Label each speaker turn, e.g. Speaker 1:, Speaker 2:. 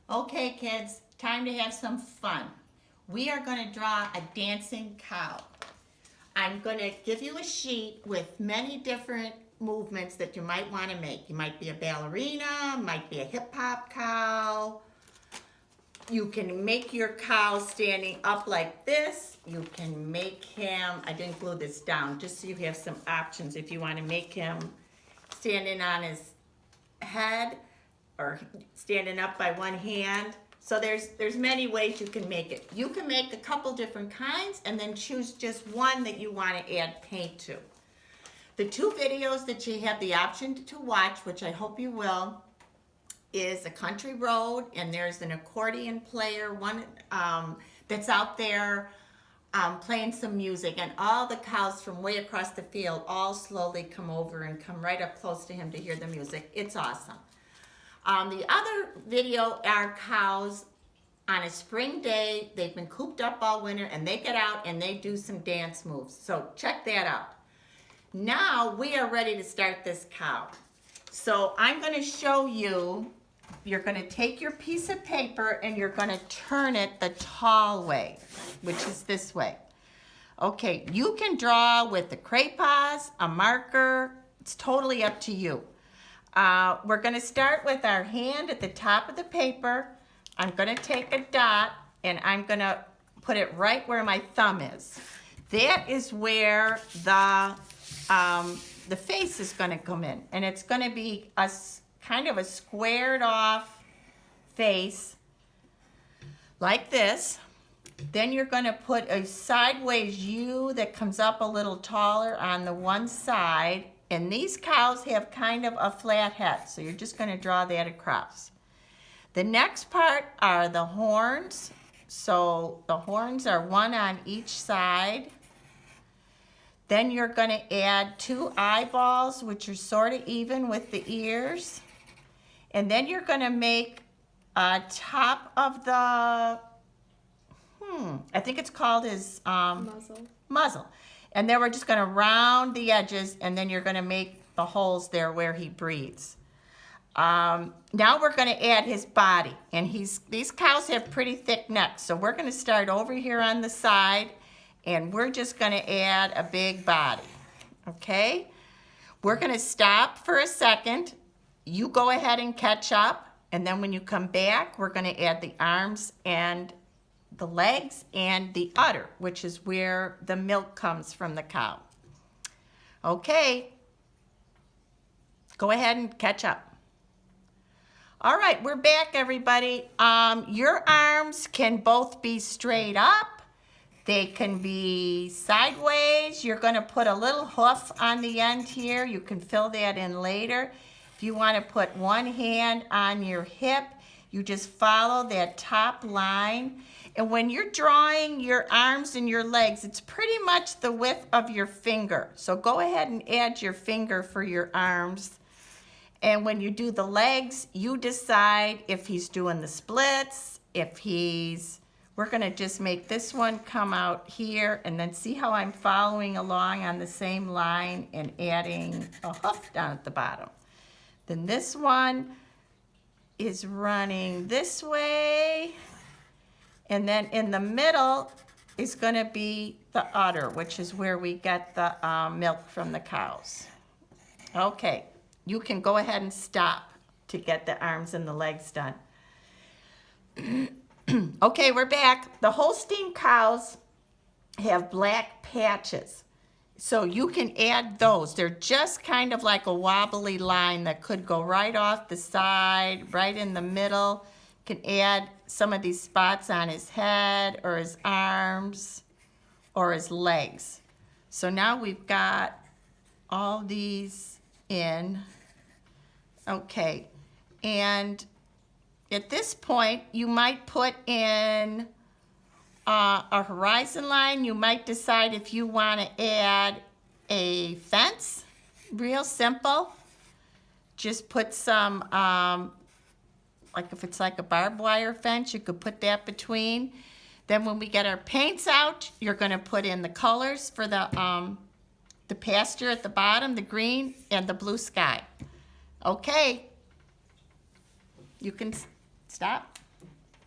Speaker 1: Okay, kids, time to have some fun. We are going to draw a dancing cow. I'm going to give you a sheet with many different movements that you might want to make. You might be a ballerina, might be a hip hop cow. You can make your cow standing up like this. You can make him, I didn't glue this down, just so you have some options if you want to make him standing on his head or standing up by one hand. So there's many ways you can make it. You can make a couple different kinds and then choose just one that you want to add paint to. The two videos that you have the option to watch, which I hope you will, is a country road, and there's an accordion player, one that's out there playing some music, and all the cows from way across the field all slowly come over and come right up close to him to hear the music. It's awesome. The other video are cows on a spring day. They've been cooped up all winter, and they get out and they do some dance moves. So check that out. Now we are ready to start this cow. So I'm going to show you. You're going to take your piece of paper and you're going to turn it the tall way, which is this way. Okay, you can draw with the crayons, a marker. It's totally up to you. We're going to start with our hand at the top of the paper. I'm going to take a dot and I'm going to put it right where my thumb is. That is where the face is going to come in, and it's going to be a kind of a squared off face like this. Then you're going to put a sideways U that comes up a little taller on the one side, and these cows have kind of a flat head, so you're just going to draw that across. The next part are the horns. So the horns are one on each side. Then you're going to add two eyeballs, which are sort of even with the ears. And then you're going to make a top of the, I think it's called his muzzle. And then we're just going to round the edges, and then you're going to make the holes there where he breathes. Now we're going to add his body. And these cows have pretty thick necks, so we're going to start over here on the side, and we're just going to add a big body. Okay? We're going to stop for a second. You go ahead and catch up, and then when you come back, we're going to add the arms and the legs and the udder, which is where the milk comes from the cow. Okay, go ahead and catch up. All right, we're back, everybody. Your arms can both be straight up. They can be sideways. You're going to put a little hoof on the end here. You can fill that in later. If you want to put one hand on your hip, you just follow that top line. And when you're drawing your arms and your legs, it's pretty much the width of your finger. So go ahead and add your finger for your arms. And when you do the legs, you decide if he's doing the splits, we're going to just make this one come out here, and then see how I'm following along on the same line and adding a hoof down at the bottom. Then this one is running this way, and then in the middle is going to be the udder, which is where we get the milk from the cows. Okay, you can go ahead and stop to get the arms and the legs done. Okay, we're back. The Holstein cows have black patches, so you can add those. They're just kind of like a wobbly line that could go right off the side, right in the middle. You can add some of these spots on his head or his arms or his legs. So now we've got all these in. Okay, and at this point, you might put in a horizon line. You might decide if you want to add a fence. Real simple. Just put some, like if it's like a barbed wire fence, you could put that between. Then when we get our paints out, you're going to put in the colors for the pasture at the bottom, the green, and the blue sky. Okay. You can stop.